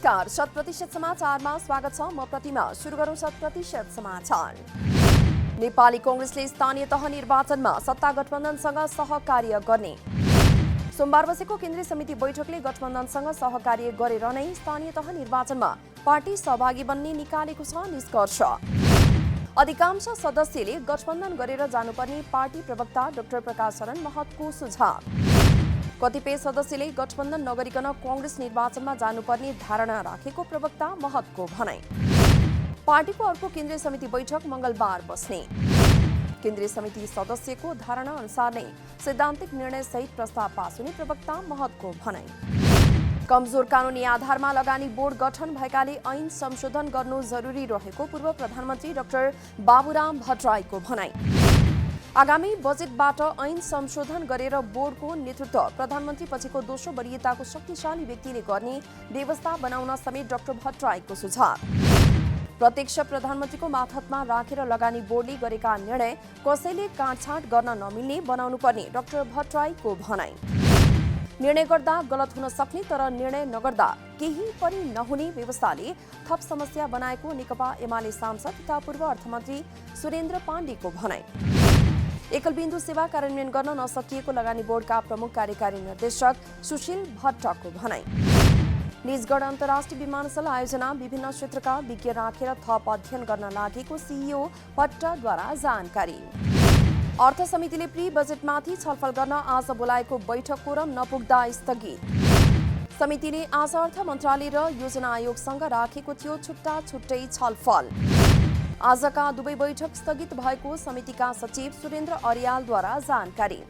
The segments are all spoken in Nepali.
नमस्कार, 100% समाचारमा स्वागत छ। म प्रतिमा। सुरु गरौँ 100% समाचार। नेपाली कांग्रेसले स्थानीय तह निर्वाचनमा सत्ता गठबन्धनसँग सहकार्य गर्ने। सोमबार बसेको केन्द्रीय समिति बैठकले गठबन्धनसँग सहकार्य गरेर नै स्थानीय तह निर्वाचनमा पार्टी सहभागी बन्ने निकालेको छ निष्कर्ष। अधिकांश सदस्यले गठबन्धन गरेर जानुपर्ने पार्टी प्रवक्ता डाक्टर प्रकाश शरण महतको सुझाव। कतिपय सदस्यले गठबन्धन नगरिकन कांग्रेस निर्वाचनमा जानुपर्ने धारणा राखेको प्रवक्ता महतको भनाई। पार्टीको अर्को केन्द्रीय समिति बैठक मंगलबार बस्ने। केन्द्रीय समिति सदस्यको धारणा अनुसार नै सैद्धान्तिक निर्णय सहित प्रस्ताव पास हुने प्रवक्ता महतको भनाई। कमजोर कानूनी आधारमा लगानी बोर्ड गठन भएकाले ऐन संशोधन गर्नु जरुरी रहेको पूर्व प्रधानमन्त्री डाक्टर बाबुराम भट्टराईको भनाई। आगामी बजेटबाट ऐन संशोधन गरेर बोर्डको नेतृत्व प्रधानमन्त्री पछिको दोस्रो वरियताको शक्तिशाली व्यक्तिले गर्ने व्यवस्था बनाउन समेत डाक्टर भट्टराईको सुझाव। प्रत्यक्ष प्रधानमन्त्रीको मातहतमा राखेर लगानी बोर्डले गरेका निर्णय कसैले काटछाँट गर्न नमिल्ने बनाउनु पर्ने डाक्टर भट्टराईको भनाई। निर्णय गर्दा गलत हुन सक्ने तर निर्णय नगर्दा केही पनि नहुने व्यवस्थाले थप समस्या बनाएको नेकपा एमाले सांसद तथा पूर्व अर्थमन्त्री सुरेन्द्र पाण्डेको भनाई। एकल बिन्दु सेवा कार्यान्वयन गर्न नसकिएको लगानी बोर्डका प्रमुख कार्यकारी निर्देशक सुशील भट्टको भनाई। निजगढ अन्तर्राष्ट्रिय विमानस्थल आयोजना विभिन्न क्षेत्रका विज्ञ राखेर थप अध्ययन गर्न लागेको सीईओ भट्टद्वारा जानकारी। अर्थ समितिले प्री बजेटमाथि छलफल गर्न आज बोलाएको बैठक कोरम नपुग्दा स्थगित। समितिले आज अर्थ मन्त्रालय र योजना आयोगसँग राखेको थियो छुट्टा छुट्टै छलफल। आजका दुवै बैठक स्थगित भएको समितिका सचिव सुरेन्द्र अर्यालद्वारा जानकारी।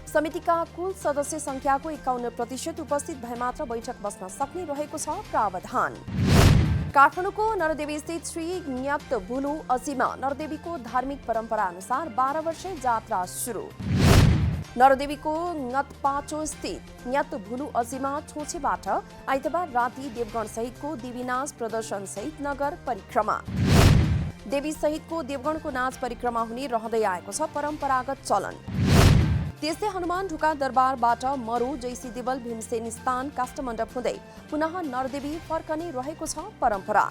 समितिका कुल सदस्य संख्याको 51% उपस्थित भए मात्र बैठक बस्न सक्ने रहेको छ प्रावधान। काठमाडौँको नरदेवी स्थित श्री न्यत भुलु असीमा नरदेवीको धार्मिक परम्परा अनुसार 12 वर्षे जात्रा सुरु। नरदेवीको नतपाचो स्थित न्यत भुलु असीमा छोछेबाट आइतबार राति देवगण सहितको देवीनाच प्रदर्शन सहित नगर परिक्रमा। देवी सहितको देवगणको नाच परिक्रमा हुने रहँदै आएको छ परम्परागत चलन। त्यस्तै हनुमान ढुका दरबारबाट मरु जैसी देवल भीमसेन स्थान काष्ठमण्डप हुँदै पुनः नरदेवी फर्कने रहेको छ परम्परा।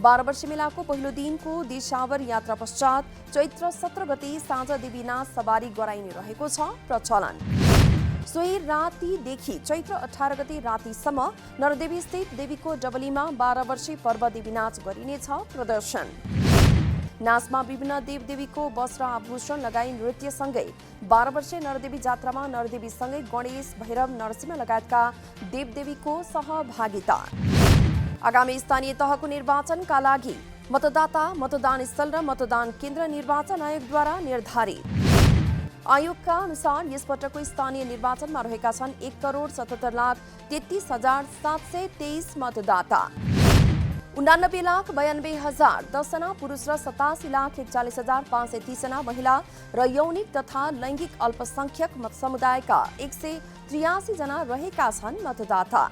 12 वर्ष मेलाको पहिलो दिनको दिशावर यात्रा पश्चात चैत्र 17 गते साँझ देवीनाच सवारी गराइने रहेको छ प्रचलन। सोही रातिदेखि चैत्र 18 गते रातिसम्म नरदेवी स्थित देवीको डबलीमा 12 वर्षे पर्व देवीनाच गरिनेछ प्रदर्शन। नाचमा विभिन्न देवदेवीको वस्त्र आभूषण लगाई नृत्यसँगै 12 वर्षे नरदेवी जात्रामा नरदेवीसँगै गणेश भैरव नरसिंह लगायतका देवदेवीको सहभागिता। आगामी स्थानीय तहको निर्वाचनका लागि मतदाता मतदान स्थल र मतदान केन्द्र निर्वाचन आयोगद्वारा निर्धारित। आयोगका अनुसार यसपटकको स्थानीय निर्वाचनमा रहेका छन् 1,77,33,723 मतदाता। 99,92,000 10 जना पुरुष र 87,41,530 जना महिला र यौनिक तथा लैङ्गिक अल्पसंख्यक समुदायका 183 जना रहेका छन् मतदाता।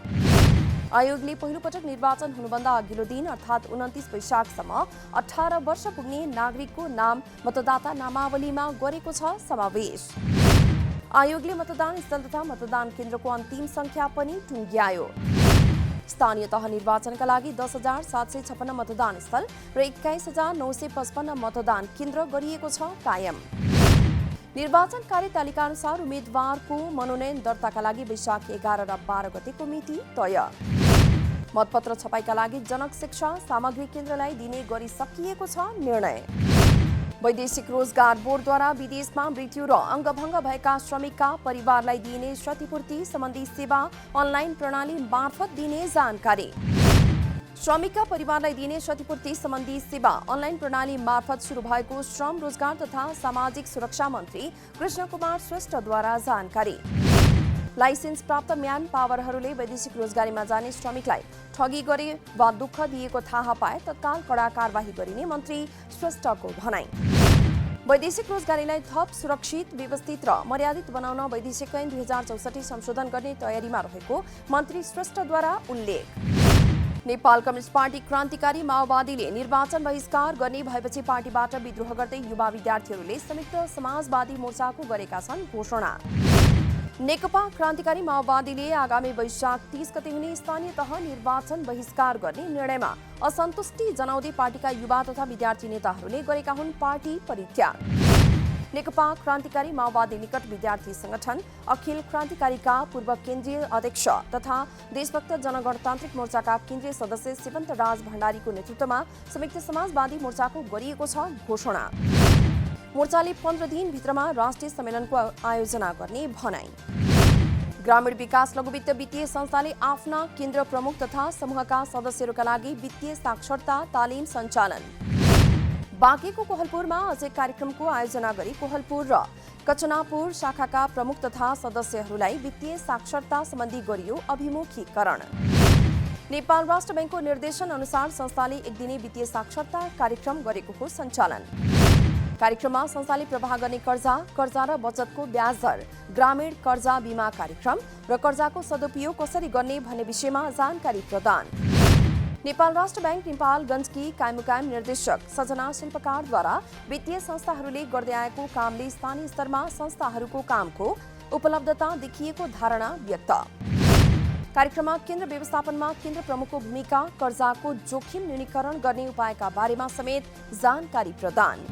आयोगले पहिलोपटक निर्वाचन हुनुभन्दा अघिल्लो दिन अर्थात् 29 वैशाखसम्म 18 वर्ष पुग्ने नागरिकको नाम मतदाता नामावलीमा गरेको छ समावेश। आयोगले मतदान स्थल तथा मतदान केन्द्रको अन्तिम संख्या पनि टुङ्ग्यायो। स्थानीय तह निर्वाचनका लागि 10,756 मतदान स्थल र 21,955 मतदान केन्द्र गरिएको छ कायम। निर्वाचन कार्यतालिका अनुसार उम्मेद्वारको मनोनयन दर्ताका लागि वैशाख 11 र 12 गतेको मिति तय। मतपत्र छपाईका लागि जनक शिक्षा सामग्री केन्द्रलाई दिने गरिसकिएको छ निर्णय। वैदेशिक रोजगार बोर्डद्वारा विदेशमा मृत्यु र अङ्गभङ्ग भएका श्रमिकका परिवारलाई दिइने क्षतिपूर्ति सम्बन्धी सेवा अनलाइन प्रणाली मार्फत दिने जानकारी। श्रमिकका परिवारलाई दिने क्षतिपूर्ति सम्बन्धी सेवा अनलाइन प्रणाली मार्फत सुरु भएको श्रम रोजगार तथा सामाजिक सुरक्षा मन्त्री कृष्ण कुमार श्रेष्ठद्वारा जानकारी। लाइसेन्स प्राप्त म्यान पावरहरूले वैदेशिक रोजगारीमा जाने श्रमिकलाई ठगी गरे वा दुःख दिएको थाहा पाए तत्काल कडा कारबाही गरिने मन्त्री श्रेष्ठको भनाई। वैदेशिक रोजगारीलाई थप सुरक्षित व्यवस्थित र मर्यादित बनाउन वैदेशिक ऐन 2064 संशोधन गर्ने तयारीमा रहेको मन्त्री श्रेष्ठद्वारा उल्लेख। नेपाल कम्युनिस्ट पार्टी क्रान्तिकारी माओवादीले निर्वाचन बहिष्कार गर्ने भएपछि पार्टीबाट विद्रोह गर्दै युवा विद्यार्थीहरूले संयुक्त समाजवादी मोर्चाको गरेका छन् घोषणा। नेकपा क्रान्तिकारी माओवादीले आगामी वैशाख 30 गते हुने स्थानीय तह निर्वाचन बहिष्कार गर्ने निर्णयमा असन्तुष्टि जनाउँदै पार्टीका युवा तथा विद्यार्थी नेताहरूले गरेका हुन् पार्टी परित्याग। नेकपा क्रान्तिकारी माओवादी निकट विद्यार्थी संगठन अखिल क्रान्तिकारीका पूर्व केन्द्रीय अध्यक्ष तथा देशभक्त जनगणतान्त्रिक मोर्चाका केन्द्रीय सदस्य शिवन्त राज भण्डारीको नेतृत्वमा संयुक्त समाजवादी मोर्चाको गरिएको छ घोषणा। मोर्चाले 15 दिनभित्रमा राष्ट्रिय सम्मेलनको आयोजना गर्ने भनाई। ग्रामीण विकास लघुवित्त वित्तीय संस्थाले आफ्ना केन्द्र प्रमुख तथा समूहका सदस्यहरूका लागि वित्तीय साक्षरता तालिम सञ्चालन। बाँकेको कोहलपुरमा अझै कार्यक्रमको आयोजना गरी कोहलपुर र कचनापुर शाखाका प्रमुख तथा सदस्यहरूलाई वित्तीय साक्षरता सम्बन्धी गरियो अभिमुखीकरण। नेपाल राष्ट्र बैंकको निर्देशन अनुसार संस्थाले एक दिने वित्तीय साक्षरता कार्यक्रम गरेको हो सञ्चालन। कार्यक्रममा संस्थाले प्रवाह गर्ने कर्जा र बचतको ब्याज दर, ग्रामीण कर्जा बीमा कार्यक्रम र कर्जाको सदुपयोग कसरी गर्ने भन्ने विषयमा जानकारी प्रदान। नेपाल राष्ट्र बैंक नेपालगञ्जकी कायम निर्देशक सजना शिल्पकारद्वारा वित्तीय संस्थाहरूले गर्दै आएको कामले स्थानीय स्तरमा संस्थाहरूको कामको उपलब्धता देखिएको धारणा व्यक्त। कार्यक्रममा केन्द्र व्यवस्थापनमा केन्द्र प्रमुखको भूमिका, कर्जाको जोखिम न्यूनीकरण गर्ने उपायका बारेमा समेत जानकारी प्रदान।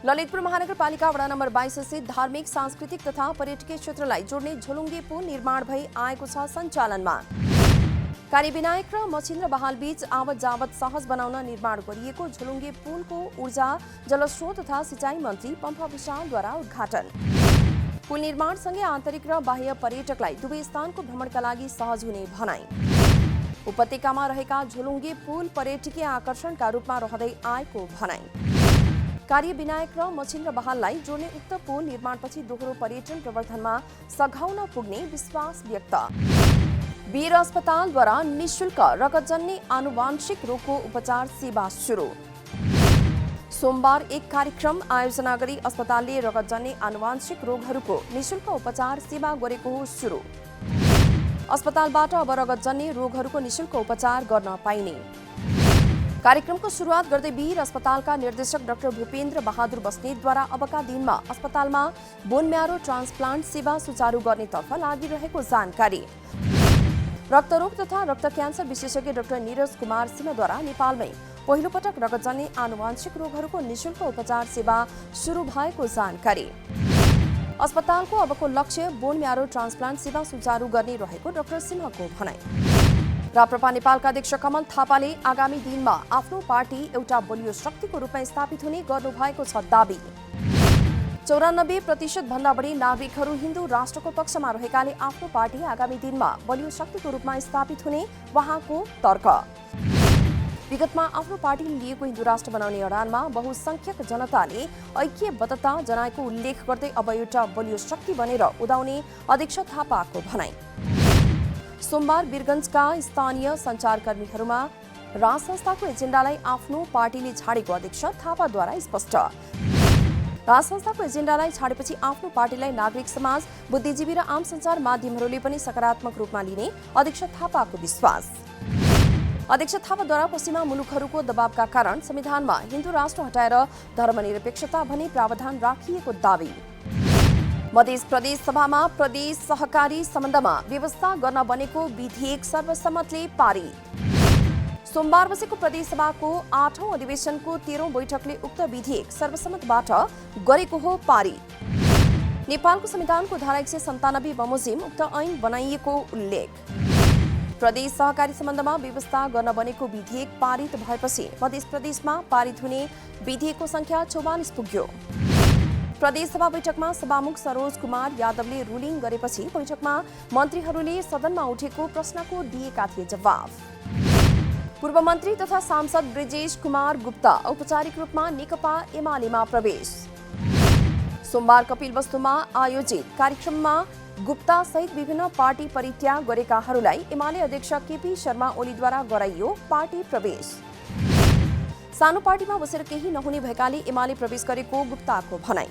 ललितपुर महानगरपालिका वडा नम्बर 22 स्थित धार्मिक, सांस्कृतिक तथा पर्यटकीय क्षेत्रलाई जोड्ने झोलुङ्गे पुल निर्माण भई आएको छ सञ्चालनमा। कार्यविनायक र मछिन्द्र बहाल बीच आवत जावत सहज बनाउन निर्माण गरिएको झोलुङ्गे पुलको ऊर्जा, जलस्रोत तथा सिंचाई मन्त्री पम्फा विशालद्वारा उद्घाटन। पुल निर्माणसँगै आन्तरिक र बाह्य पर्यटकलाई दुवै स्थानको भ्रमणका लागि सहज हुने भनाई। उपत्यकामा रहेका झोलुङ्गे पुल पर्यटकीय आकर्षणका रूपमा रहँदै आएको भनाई। कार्यविनायक र मछिन्द्र बहाललाई जोड्ने उक्त पुल निर्माणपछि दोहोरो पर्यटन प्रवर्धनमा सघाउन पुग्ने विश्वास व्यक्त। वीर अस्पतालद्वारा निःशुल्क रगतजन्य आनुवांशिक रोगको उपचार सेवा सुरु। सोमबार एक कार्यक्रम आयोजना गरी अस्पतालले रगतजन्य आनुवांशिक रोगहरूको निःशुल्क उपचार सेवा गरेको हो सुरु। अस्पतालबाट अब रगतजन्य रोगहरूको निःशुल्क उपचार गर्न पाइने। कार्यक्रमको सुरुवात गर्दै वीर अस्पतालका निर्देशक डाक्टर भूपेन्द्र बहादुर बस्नेतद्वारा अबका दिनमा अस्पतालमा बोन म्यारो ट्रान्सप्लान्ट सेवा सुचारू गर्नेतर्फ लागिरहेको जानकारी। रक्तरोग तथा रक्त क्यान्सर विशेषज्ञ डाक्टर नीरज कुमार सिंहद्वारा नेपालमै पहिलो पटक रगतजन्य आनुवांशिक रोगहरूको निःशुल्क उपचार सेवा सुरु भएको जानकारी। अस्पतालको अबको लक्ष्य बोन म्यारो ट्रान्सप्लान्ट सेवा सुचारू गर्ने रहेको डाक्टर सिंहको भनाई। राप्रपा नेपालका अध्यक्ष कमल थापाले आगामी दिनमा आफ्नो पार्टी एउटा बलियो शक्तिको रूपमा स्थापित हुने गर्नुभएको छ दावी। 94% भन्दा बढी नागरिकहरू हिन्दू राष्ट्रको पक्षमा रहेकाले आफ्नो पार्टी आगामी दिनमा बलियो शक्तिको रूपमा स्थापित हुने उहाँको तर्क। विगतमा आफ्नो पार्टीले लिएको हिन्दू राष्ट्र बनाउने अडानमा बहुसंख्यक जनताले ऐक्यबद्धता जनाएको उल्लेख गर्दै अब एउटा बलियो शक्ति बनेर उदाउने अध्यक्ष थापाको भनाई। सोमबार वीरगञ्जका स्थानीय सञ्चारकर्मीहरूमा राज संस्थाको एजेन्डालाई आफ्नो पार्टीले छाडेको अध्यक्ष थापाद्वारा स्पष्ट। राज संस्थाको एजेन्डालाई छाडेपछि आफ्नो पार्टीलाई नागरिक समाज, बुद्धिजीवी र आम सञ्चार माध्यमहरूले पनि सकारात्मक रूपमा लिने अध्यक्ष थापाको विश्वास। अध्यक्ष थापाद्वारा पश्चिमा मुलुकहरूको दबावका कारण संविधानमा हिन्दू राष्ट्र हटाएर धर्मनिरपेक्षता भन्ने प्रावधान राखिएको दावी। मध्य प्रदेश सभामा प्रदेश सहकारी सम्बन्धमा व्यवस्था गर्न बनेको विधेयक सर्वसम्मतले पारित। सोमबार बसेको प्रदेश सभाको 8औं अधिवेशनको 13औं बैठकले उक्त विधेयक सर्वसम्मतबाट गरेको हो पारित। नेपालको संविधानको धारा 197 बमोजिम उक्त ऐन बनाइएको उल्लेख। प्रदेश सहकारी सम्बन्धमा व्यवस्था गर्न बनेको विधेयक पारित भएपछि मध्य प्रदेशमा पारित हुने विधेयकको संख्या 44 पुग्यो। प्रदेश सभा बैठकमा सभामुख सरोज कुमार यादवले रुलिङ गरेपछि बैठकमा मन्त्रीहरूले सदनमा उठेको प्रश्नको दिएका थिए जवाफ। पूर्व मन्त्री तथा सांसद ब्रिजेश कुमार गुप्ता औपचारिक रूपमा नेकपा एमालेमा प्रवेश। सोमबार कपिलवस्तुमा आयोजित कार्यक्रममा गुप्ता सहित विभिन्न पार्टी परित्याग गरेकाहरूलाई एमाले अध्यक्ष केपी शर्मा ओलीद्वारा गराइयो पार्टी प्रवेश। सानो पार्टीमा बसेर केही नहुने भएकाले एमाले प्रवेश गरेको गुप्ताको भनाई।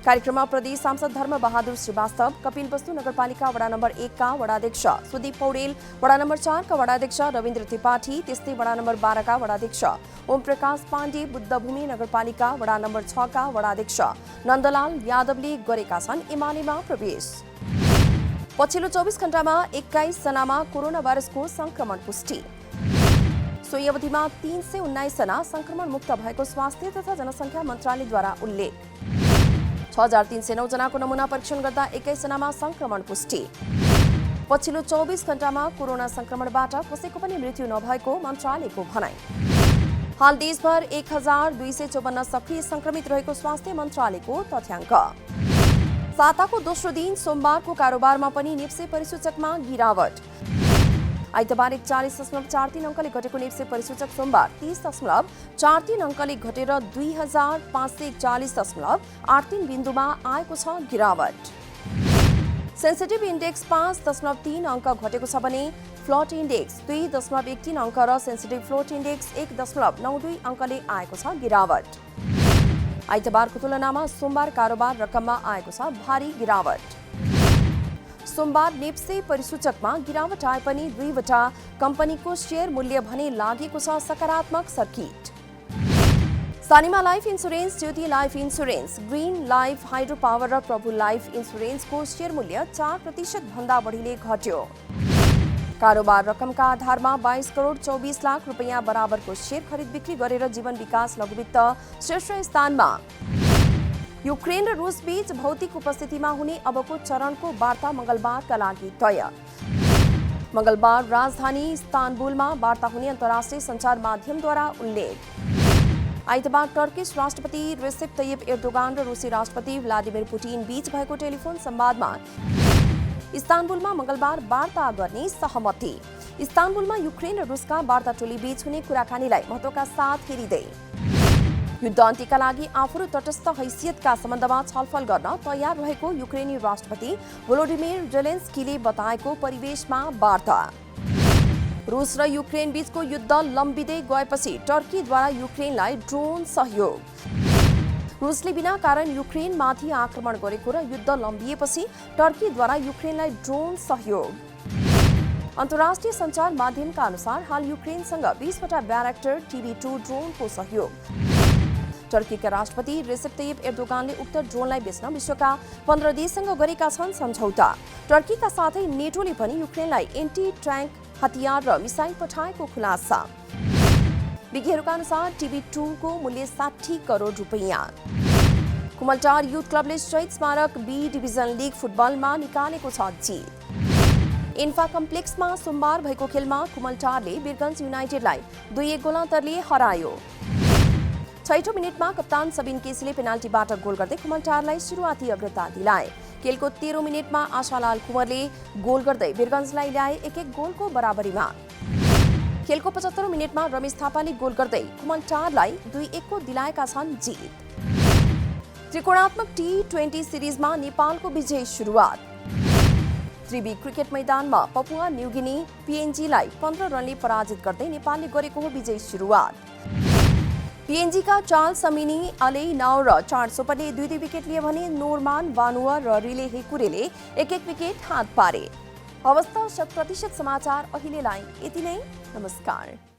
कार्यक्रममा प्रदेश सांसद धर्म बहादुर श्रीवास्तव, कपिलवस्तु नगरपालिका वडा नम्बर 1 का वडाध्यक्ष सुदीप पौडेल, वडा नम्बर 4 का वडाध्यक्ष रविन्द्र त्रिपाठी, त्यस्तै वडा नम्बर 12 का वडाध्यक्ष ओम प्रकाश पाण्डे, बुद्धभूमि नगरपालिका वडा नम्बर 6 का वडाध्यक्ष नन्दलाल यादवले गरेका छन् एमालेमा प्रवेश। पछिल्लो 24 घण्टामा 21 जनामा कोरोना भाइरसको संक्रमण पुष्टि। सोही अवधिमा 319 जना संक्रमण मुक्त भएको स्वास्थ्य तथा जनसङ्ख्या मन्त्रालयद्वारा उल्लेख। 6309 जनाको नमुना परीक्षण गर्दा 21 जनामा संक्रमण पुष्टि। पछिल्लो 24 घण्टामा कोरोना संक्रमणबाट कसैको पनि मृत्यु नभएको मन्त्रालयको भनाइ। हाल देशभर 1254 सक्रिय संक्रमित रहेको स्वास्थ्य मन्त्रालयको तथ्याङ्क। साताको दोस्रो दिन सोमबारको कारोबारमा पनि नेप्से परिसूचकमा गिरावट। आइतबार 41.43 अङ्कले घटेको नेप्से परिसूचक सोमबार 30.43 अङ्कले घटेर 2540.83 बिन्दुमा आएको छ गिरावट। सेन्सिटिभ इन्डेक्स 5.3 अङ्क घटेको छ भने फ्लोट इन्डेक्स 2.13 अङ्क र सेन्सिटिभ फ्लोट इन्डेक्स 1.92 अङ्कले आएको छ गिरावट। आइतबारको तुलनामा सोमबार कारोबार रकममा आएको छ भारी गिरावट। सोमबार नेप्से परिसूचकमा गिरावट आए पनि 2वटा कम्पनीको शेयर मूल्य भने लागेको छ सकारात्मक circuit. Sanima life insurance, Jyoti life insurance, green life, hydro power र प्रभु लाइफ इन्सुरेन्सको शेयर मूल्य 4% भन्दा बढीले घट्यो। कारोबार रकमका आधारमा 22 करोड 24 लाख रुपैयाँ बराबरको शेयर खरिद बिक्री गरेर जीवन विकास लघुवित्त शीर्ष स्थानमा। युक्रेन र रुस बीच भौतिक उपस्थितिमा हुने अबको चरणको वार्ता मंगलबारका लागि तय। मंगलबार राजधानी इस्तानबुलमा वार्ता हुने अन्तर्राष्ट्रिय सञ्चार माध्यमद्वारा उल्लेख। आइतबार टर्किश राष्ट्रपति रेसेप तय्यप एर्दोगान र रुसी राष्ट्रपति भ्लादिमिर पुटिन बीच भएको टेलिफोन संवादमा इस्तानबुलमा मंगलबार वार्ता गर्ने सहमति। इस्तानबुलमा युक्रेन र रुसका वार्ता टोली बीच हुने कुराकानीलाई महत्वका साथ हेरिँदै युद्ध अन्त्यका लागि आफू तटस्थ हैसियतका सम्बन्धमा छलफल गर्न तयार रहेको युक्रेनी राष्ट्रपति भोलोडिमिर जेलेन्स्कीले बताएको परिवेशमा वार्ता। रुस र युक्रेन बीचको युद्ध लम्बिँदै गएपछि टर्कीद्वारा युक्रेनलाई ड्रोन सहयोग। रुसले बिना कारण युक्रेनमाथि आक्रमण गरेको र युद्ध लम्बिएपछि टर्कीद्वारा युक्रेनलाई ड्रोन सहयोग। अन्तर्राष्ट्रिय सञ्चार माध्यमका अनुसार हाल युक्रेनसँग 20वटा ब्यारेक्टर TB2 ड्रोनको सहयोग। टर्कीका राष्ट्रपति रेसेप तय्यप एर्दोगानले उक्त ड्रोनलाई बेच्न विश्वका 15 देशसँग गरेका छन् सम्झौता। टर्कीका साथै नेटोले पनि युक्रेनलाई एन्टी ट्याङ्क हतियार र मिसाइल पठाएको खुलासा। विज्ञहरूका अनुसार TB2 को मूल्य 60 करोड रुपैयाँ। कुमलटार युथ क्लबले शहीद स्मारक बी डिभिजन लीग फुटबलमा निकालेको छ जित। इन्फा कम्प्लेक्समा सोमबार भएको खेलमा कुमलटारले वीरगञ्ज युनाइटेडलाई 2-1 गोल अन्तरले हरायो। 6औं मिनेटमा कप्तान सबिन केसीले पेनाल्टीबाट गोल गर्दै कुमलटारलाई सुरुवाती अग्रता दिलाए। खेलको 13औं मिनेटमा आशालाल कुँवरले गोल गर्दै वीरगञ्जलाई ल्याए 1-1 गोलको बराबरीमा। खेलको 75औं मिनेटमा रमेश थापाले गोल गर्दै कुमलटारलाई 2-1 को दिलाएका छन् जित। त्रिकोणात्मक T20 सिरिजमा नेपालको विजय सुरुवात। त्रिवी क्रिकेट मैदानमा पपुवा न्युगिनी PNG-लाई 15 रनले पराजित गर्दै नेपालले गरेको हो विजय सुरुवात। PNG-का चार्ल्स समिनी, अले नाउ र चार्ल्स सोपरले 2-2 विकेट लिए भने नोरमान वानुअर र रिले हेकुरेले 1-1 विकेट हात पारे। अवस्था 100% समाचार अहिलेलाई यति नै। नमस्कार।